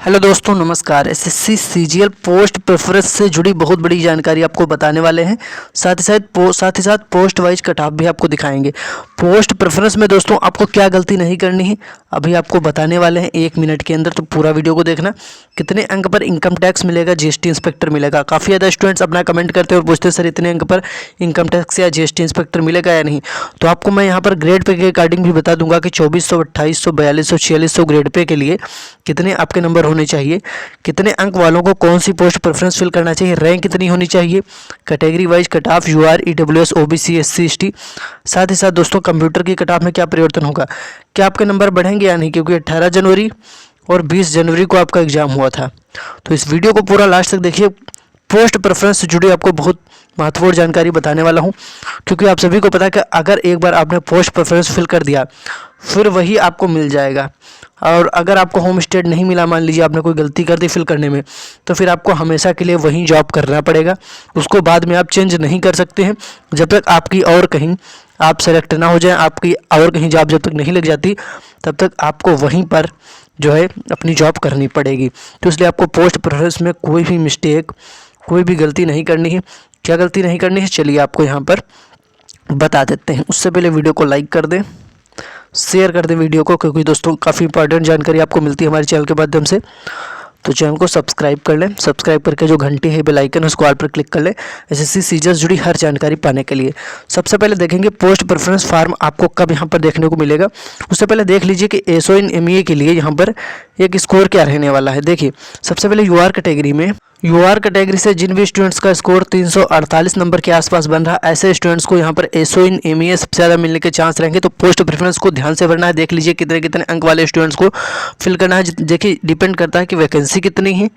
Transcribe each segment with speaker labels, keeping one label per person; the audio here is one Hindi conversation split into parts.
Speaker 1: हेलो दोस्तों, नमस्कार। एसएससी सीजीएल पोस्ट प्रेफरेंस से जुड़ी बहुत बड़ी जानकारी आपको बताने वाले हैं। साथ ही साथ पोस्ट वाइज कट ऑफ भी आपको दिखाएंगे। पोस्ट प्रेफरेंस में दोस्तों आपको क्या गलती नहीं करनी है अभी आपको बताने वाले हैं 1 मिनट के अंदर, तो पूरा वीडियो को देखना। कितने अंक पर इनकम टैक्स मिलेगा, जीएसटी इंस्पेक्टर मिलेगा। काफ़ी ज़्यादा स्टूडेंट्स अपना कमेंट करते हैं और पूछते हैं सर इतने अंक पर इनकम टैक्स या जीएसटी इंस्पेक्टर मिलेगा या नहीं। तो आपको मैं यहाँ पर ग्रेड पे के अकॉर्डिंग भी बता दूंगा कि 2400, 2800, 4200, 4600 ग्रेड पे के लिए कितने आपके नंबर होने चाहिए, कितने अंक वालों को कौन सी पोस्ट प्रेफरेंस फिल करना चाहिए, रैंक कितनी होनी चाहिए, category wise cut off, UR, EWS, OBC, SC, ST. साथ ही साथ दोस्तों कंप्यूटर की कट ऑफ में क्या परिवर्तन होगा, क्या आपके नंबर बढ़ेंगे या नहीं, क्योंकि 18 जनवरी और 20 जनवरी को आपका एग्जाम हुआ था। तो इस वीडियो को पूरा लास्ट तक देखिए। पोस्ट प्रेफरेंस से जुड़ी आपको बहुत महत्वपूर्ण जानकारी बताने वाला हूं, क्योंकि आप सभी को पता है कि अगर एक बार आपने पोस्ट प्रेफरेंस फिल कर दिया फिर वही आपको मिल जाएगा। और अगर आपको होम स्टेट नहीं मिला, मान लीजिए आपने कोई गलती कर दी फिल करने में, तो फिर आपको हमेशा के लिए वहीं जॉब करना पड़ेगा। उसको बाद में आप चेंज नहीं कर सकते हैं जब तक आपकी और कहीं आप सेलेक्ट ना हो जाए, आपकी और कहीं जॉब जब तक नहीं लग जाती तब तक आपको वहीं पर जो है अपनी जॉब करनी पड़ेगी। तो इसलिए आपको पोस्ट प्रेफरेंस में कोई भी मिस्टेक, कोई भी गलती नहीं करनी है। क्या गलती नहीं करनी है चलिए आपको यहाँ पर बता देते हैं। उससे पहले वीडियो को लाइक कर दें, शेयर कर दें वीडियो को, क्योंकि दोस्तों काफ़ी इंपॉर्टेंट जानकारी आपको मिलती है हमारे चैनल के माध्यम से। तो चैनल को सब्सक्राइब कर लें, सब्सक्राइब करके जो घंटी है बेल आइकन उसको ऑल पर क्लिक कर लें एसएससी सीजीएल जुड़ी हर जानकारी पाने के लिए। सबसे पहले देखेंगे पोस्ट प्रेफरेंस फार्म आपको कब यहाँ पर देखने को मिलेगा। उससे पहले देख लीजिए कि एसओ इन एमईए के लिए यहाँ पर एक स्कोर क्या रहने वाला है। देखिए सबसे पहले यूआर कैटेगरी से जिन भी स्टूडेंट्स का स्कोर 348 नंबर के आसपास बन रहा है, ऐसे स्टूडेंट्स को यहाँ पर एसओ इन एमईए सबसे ज़्यादा मिलने के चांस रहेंगे। तो पोस्ट प्रेफरेंस को ध्यान से भरना है। देख लीजिए कितने कितने अंक वाले स्टूडेंट्स को फिल करना है। देखिए डिपेंड करता है कि वैकेंसी कितनी है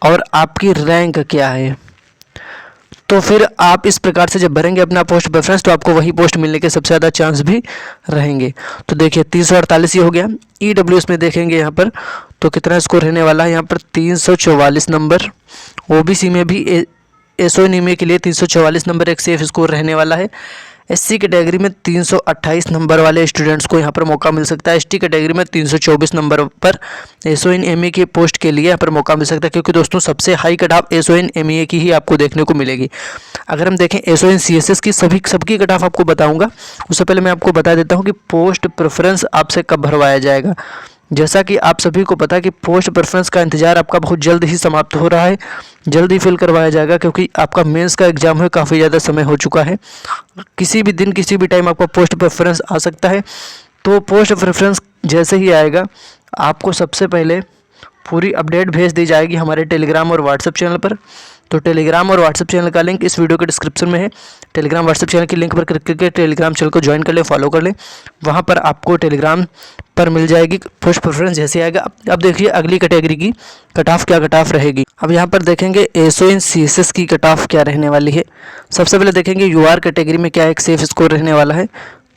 Speaker 1: और आपकी रैंक क्या है। तो फिर आप इस प्रकार से जब भरेंगे अपना पोस्ट प्रेफरेंस तो आपको वही पोस्ट मिलने के सबसे ज़्यादा चांस भी रहेंगे। तो देखिए 348 ये हो गया। ईडब्ल्यूएस में देखेंगे यहाँ पर तो कितना स्कोर रहने वाला है, यहाँ पर 344 नंबर। ओबीसी में भी एसओ नीमे के लिए 344 नंबर एक सेफ स्कोर रहने वाला है। एससी कैटेगरी में 328 नंबर वाले स्टूडेंट्स को यहाँ पर मौका मिल सकता है। एसटी कैटेगरी में 324 नंबर पर एसओ इन एमईए के पोस्ट के लिए यहाँ पर मौका मिल सकता है, क्योंकि दोस्तों सबसे हाई कट ऑफ एसओ इन एमईए की ही आपको देखने को मिलेगी। अगर हम देखें एसओ इन सीएसएस की सबकी कट ऑफ आपको बताऊंगा। उससे पहले मैं आपको बता देता हूँ कि पोस्ट प्रेफरेंस आपसे कब भरवाया जाएगा। जैसा कि आप सभी को पता है कि पोस्ट प्रेफरेंस का इंतजार आपका बहुत जल्द ही समाप्त हो रहा है, जल्द ही फिल करवाया जाएगा, क्योंकि आपका मेंस का एग्जाम है, काफ़ी ज़्यादा समय हो चुका है। किसी भी दिन किसी भी टाइम आपका पोस्ट प्रेफरेंस आ सकता है। तो पोस्ट प्रेफरेंस जैसे ही आएगा आपको सबसे पहले पूरी अपडेट भेज दी जाएगी हमारे टेलीग्राम और व्हाट्सएप चैनल पर। तो टेलीग्राम और व्हाट्सएप चैनल का लिंक इस वीडियो के डिस्क्रिप्शन में है। टेलीग्राम व्हाट्सएप चैनल की लिंक पर क्लिक करके टेलीग्राम चैनल को ज्वाइन कर लें, फॉलो कर लें। वहाँ पर आपको टेलीग्राम पर मिल जाएगी पोस्ट प्रेफरेंस जैसे आएगा। अब देखिए अगली कैटेगरी की कट ऑफ क्या कट ऑफ रहेगी। अब यहाँ पर देखेंगे एसओ इन सीएसएस की कट ऑफ क्या रहने वाली है। सबसे पहले देखेंगे यूआर कैटेगरी में क्या एक सेफ स्कोर रहने वाला है।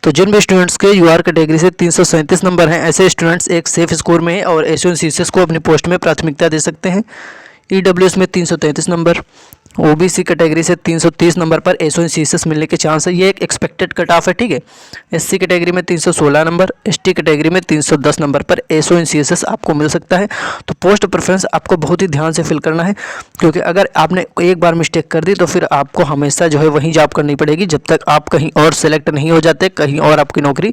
Speaker 1: तो जिन भी स्टूडेंट्स के यूआर कैटेगरी से 337 नंबर हैं, ऐसे स्टूडेंट्स एक सेफ स्कोर में है और एसओ इन सीएसएस को अपनी पोस्ट में प्राथमिकता दे सकते हैं। ईडब्ल्यूएस में 333 नंबर, ओबीसी कैटेगरी से 330 नंबर पर एसओ इन सीएसएस मिलने के चांस है। ये एक एक्सपेक्टेड कट ऑफ है, ठीक है। एससी कैटेगरी में 316 नंबर, एसटी कैटेगरी में 310 नंबर पर एसओ इन सीएसएस आपको मिल सकता है। तो पोस्ट प्रेफरेंस आपको बहुत ही ध्यान से फिल करना है, क्योंकि अगर आपने एक बार मिस्टेक कर दी तो फिर आपको हमेशा जो है वहीं जॉब करनी पड़ेगी जब तक आप कहीं और सेलेक्ट नहीं हो जाते, कहीं और आपकी नौकरी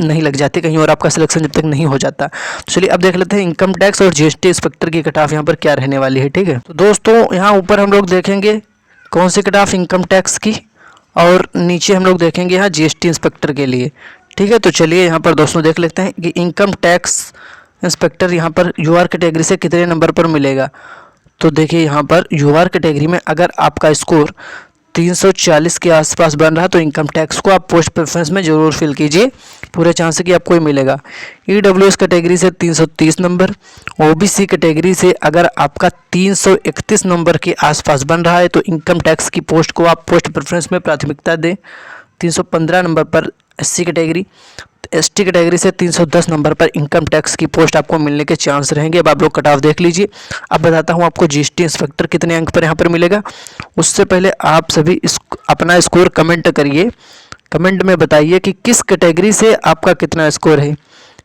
Speaker 1: नहीं लग जाती, कहीं और आपका सिलेक्शन जब तक नहीं हो जाता। तो चलिए अब देख लेते हैं इनकम टैक्स और जीएसटी इंस्पेक्टर की कट ऑफ यहाँ पर क्या रहने वाली है, ठीक है। तो दोस्तों यहाँ ऊपर हम लोग देखेंगे कौन सी कट ऑफ इनकम टैक्स की, और नीचे हम लोग देखेंगे यहाँ जीएसटी इंस्पेक्टर के लिए, ठीक है। तो चलिए यहाँ पर दोस्तों देख लेते हैं कि इनकम टैक्स इंस्पेक्टर यहाँ पर यूआर कैटेगरी से कितने नंबर पर मिलेगा। तो देखिए यहाँ पर यूआर कैटेगरी में अगर आपका स्कोर 340 के आसपास बन रहा है तो इनकम टैक्स को आप पोस्ट प्रेफरेंस में ज़रूर फिल कीजिए, पूरे चांस है कि आपको ही मिलेगा। ईडब्ल्यूएस कैटेगरी से 330 नंबर, ओबीसी कैटेगरी से अगर आपका 331 नंबर के आसपास बन रहा है तो इनकम टैक्स की पोस्ट को आप पोस्ट प्रेफरेंस में प्राथमिकता दें। 315 नंबर पर एससी कैटेगरी, एसटी कैटेगरी से 310 नंबर पर इनकम टैक्स की पोस्ट आपको मिलने के चांस रहेंगे। अब आप लोग कट ऑफ देख लीजिए। अब बताता हूँ आपको जीएसटी इंस्पेक्टर कितने अंक पर यहाँ पर मिलेगा। उससे पहले आप सभी अपना स्कोर कमेंट करिए, कमेंट में बताइए कि किस कैटेगरी से आपका कितना स्कोर है।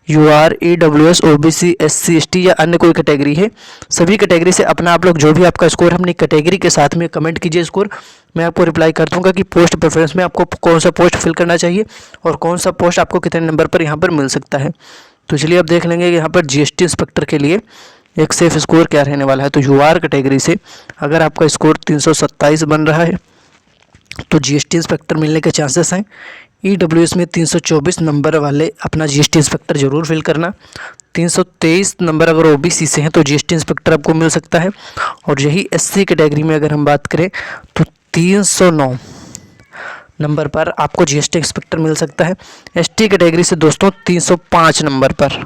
Speaker 1: UR, EWS, OBC, SC, ST या अन्य कोई कैटेगरी है, सभी कैटेगरी से अपना आप लोग जो भी आपका स्कोर है अपनी कैटेगरी के साथ में कमेंट कीजिए स्कोर। मैं आपको रिप्लाई कर दूंगा कि पोस्ट प्रेफरेंस में आपको कौन सा पोस्ट फिल करना चाहिए और कौन सा पोस्ट आपको कितने नंबर पर यहाँ पर मिल सकता है। तो चलिए अब देख लेंगे कि यहाँ पर GST इंस्पेक्टर के लिए एक सेफ स्कोर क्या रहने वाला है। तो UR कैटेगरी से अगर आपका स्कोर 327 बन रहा है तो GST इंस्पेक्टर मिलने के चांसेस हैं। EWS में 324 नंबर वाले अपना GST इंस्पेक्टर ज़रूर फिल करना। 323 नंबर अगर OBC से हैं तो GST इंस्पेक्टर आपको मिल सकता है। और यही SC कैटेगरी में अगर हम बात करें तो 309 नंबर पर आपको GST इंस्पेक्टर मिल सकता है। ST कैटेगरी से दोस्तों 305 नंबर पर।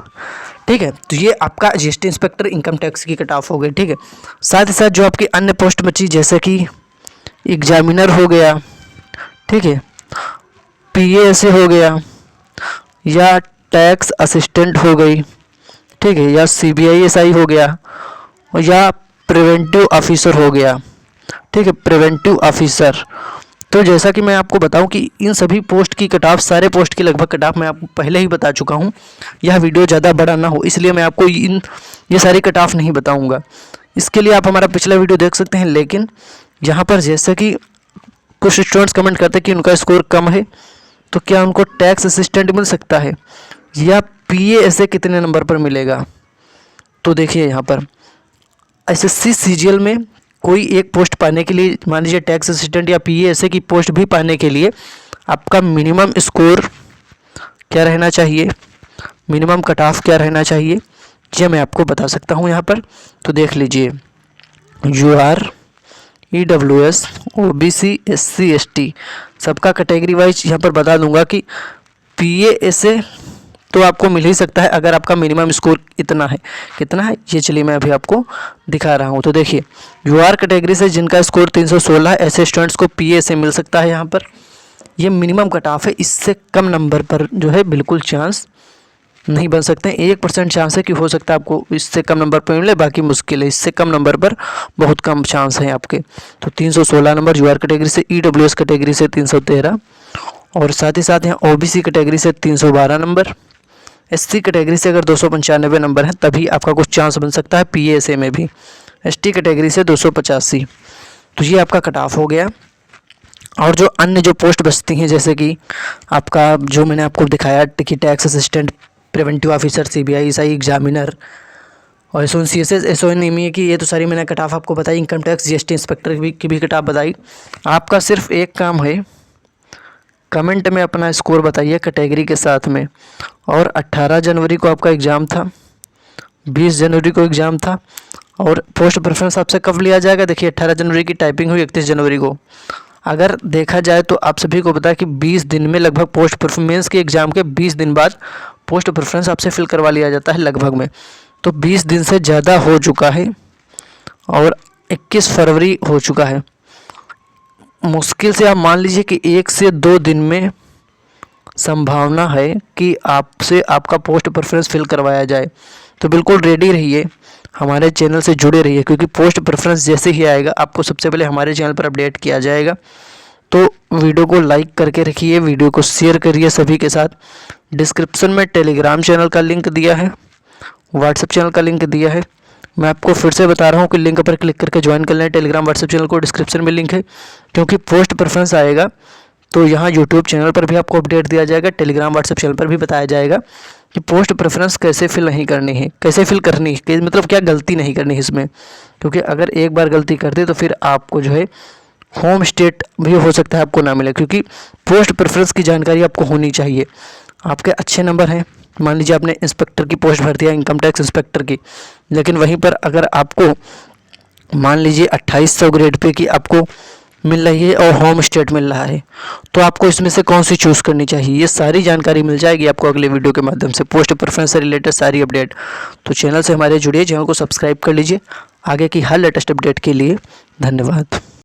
Speaker 1: ठीक है, तो ये आपका GST इंस्पेक्टर इनकम टैक्स की कट ऑफ हो गई। ठीक है, साथ ही साथ जो आपकी अन्य पोस्ट बची जैसे कि एग्जामिनर हो गया, ठीक है, PASA हो गया या टैक्स असिस्टेंट हो गई, ठीक है, या CBI-SI हो गया या प्रिवेंटिव ऑफिसर हो गया। ठीक है, प्रिवेंटिव ऑफिसर। तो जैसा कि मैं आपको बताऊं कि इन सभी पोस्ट की कट ऑफ, सारे पोस्ट की लगभग कट ऑफ मैं आपको पहले ही बता चुका हूं। यह वीडियो ज़्यादा बड़ा ना हो इसलिए मैं आपको ये सारी कट ऑफ नहीं बताऊंगा। इसके लिए आप हमारा पिछला वीडियो देख सकते हैं। लेकिन यहाँ पर जैसे कि कुछ स्टूडेंट्स कमेंट करते हैं कि उनका स्कोर कम है तो क्या उनको टैक्स असिस्टेंट मिल सकता है या PASA कितने नंबर पर मिलेगा। तो देखिए यहाँ पर SSC CGL में कोई एक पोस्ट पाने के लिए, मान लीजिए टैक्स असिस्टेंट या PASA की पोस्ट भी पाने के लिए आपका मिनिमम स्कोर क्या रहना चाहिए, मिनिमम कट ऑफ क्या रहना चाहिए, यह मैं आपको बता सकता हूँ यहाँ पर। तो देख लीजिए UR, EWS, OBC, SC, ST सबका कैटेगरी वाइज यहाँ पर बता दूंगा कि PASA तो आपको मिल ही सकता है अगर आपका मिनिमम स्कोर इतना है। कितना है ये चलिए मैं अभी आपको दिखा रहा हूँ। तो देखिए UR कैटेगरी से जिनका स्कोर 316 है ऐसे स्टूडेंट्स को PASA मिल सकता है। यहाँ पर ये मिनिमम कट ऑफ है, इससे कम नंबर पर जो है बिल्कुल चांस नहीं बन सकते। 1% चांस है कि हो सकता है आपको इससे कम नंबर पर मिले, बाकी मुश्किल है। इससे कम नंबर पर बहुत कम चांस है आपके। तो 316 नंबर UR कैटेगरी से, EWS कैटेगरी से 313 और साथ ही साथ यहाँ OBC कैटेगरी से 312 नंबर, SC कैटेगरी से अगर 295 नंबर है तभी आपका कुछ चांस बन सकता है PASA में भी। ST कैटेगरी से 285। तो ये आपका कट ऑफ हो गया। और जो अन्य जो पोस्ट बचती हैं जैसे कि आपका जो मैंने आपको दिखाया कि tax assistant, preventive officer, CBI-SI, examiner और SON-CSS, SON-MEA की, ये तो सारी मैंने कट ऑफ आपको बताई। इनकम टैक्स GST इंस्पेक्टर की भी कट ऑफ बताई। आपका सिर्फ एक काम है, कमेंट में अपना स्कोर बताइए कैटेगरी के साथ में। और 18 जनवरी को आपका एग्ज़ाम था, 20 जनवरी को एग्ज़ाम था और पोस्ट प्रेफरेंस आपसे कब लिया जाएगा। देखिए 18 जनवरी की टाइपिंग हुई, 31 जनवरी को। अगर देखा जाए तो आप सभी को पता है कि 20 दिन में लगभग पोस्ट परफॉर्मेंस के एग्ज़ाम के 20 दिन बाद पोस्ट प्रेफरेंस आपसे फिल करवा लिया जाता है लगभग में। तो 20 दिन से ज़्यादा हो चुका है और 21 फरवरी हो चुका है। मुश्किल से आप मान लीजिए कि 1 से 2 दिन में संभावना है कि आपसे आपका पोस्ट प्रेफरेंस फिल करवाया जाए। तो बिल्कुल रेडी रहिए, हमारे चैनल से जुड़े रहिए, क्योंकि पोस्ट प्रेफरेंस जैसे ही आएगा आपको सबसे पहले हमारे चैनल पर अपडेट किया जाएगा। तो वीडियो को लाइक करके रखिए, वीडियो को शेयर करिए सभी के साथ। डिस्क्रिप्शन में टेलीग्राम चैनल का लिंक दिया है, व्हाट्सएप चैनल का लिंक दिया है। मैं आपको फिर से बता रहा हूँ कि लिंक पर क्लिक करके ज्वाइन कर लें टेलीग्राम व्हाट्सएप चैनल को। डिस्क्रिप्शन में लिंक है, क्योंकि पोस्ट प्रेफरेंस आएगा तो यहाँ यूट्यूब चैनल पर भी आपको अपडेट दिया जाएगा, टेलीग्राम व्हाट्सएप चैनल पर भी बताया जाएगा कि पोस्ट प्रेफरेंस कैसे फिल नहीं करनी है, कैसे फिल करनी है, मतलब क्या गलती नहीं करनी है इसमें। क्योंकि अगर एक बार गलती कर दे तो फिर आपको जो है होम स्टेट भी हो सकता है आपको ना मिले, क्योंकि पोस्ट प्रेफरेंस की जानकारी आपको होनी चाहिए। आपके अच्छे नंबर हैं, मान लीजिए आपने इंस्पेक्टर की पोस्ट भर दिया, इनकम टैक्स इंस्पेक्टर की, लेकिन वहीं पर अगर आपको मान लीजिए 2800 ग्रेड पे की आपको मिल रही है और होम स्टेट मिल रहा है, तो आपको इसमें से कौन सी चूज़ करनी चाहिए, ये सारी जानकारी मिल जाएगी आपको अगले वीडियो के माध्यम से। पोस्ट प्रेफरेंस से रिलेटेड सारी अपडेट, तो चैनल से हमारे जुड़िए, चैनल को सब्सक्राइब कर लीजिए आगे की हर लेटेस्ट अपडेट के लिए। धन्यवाद।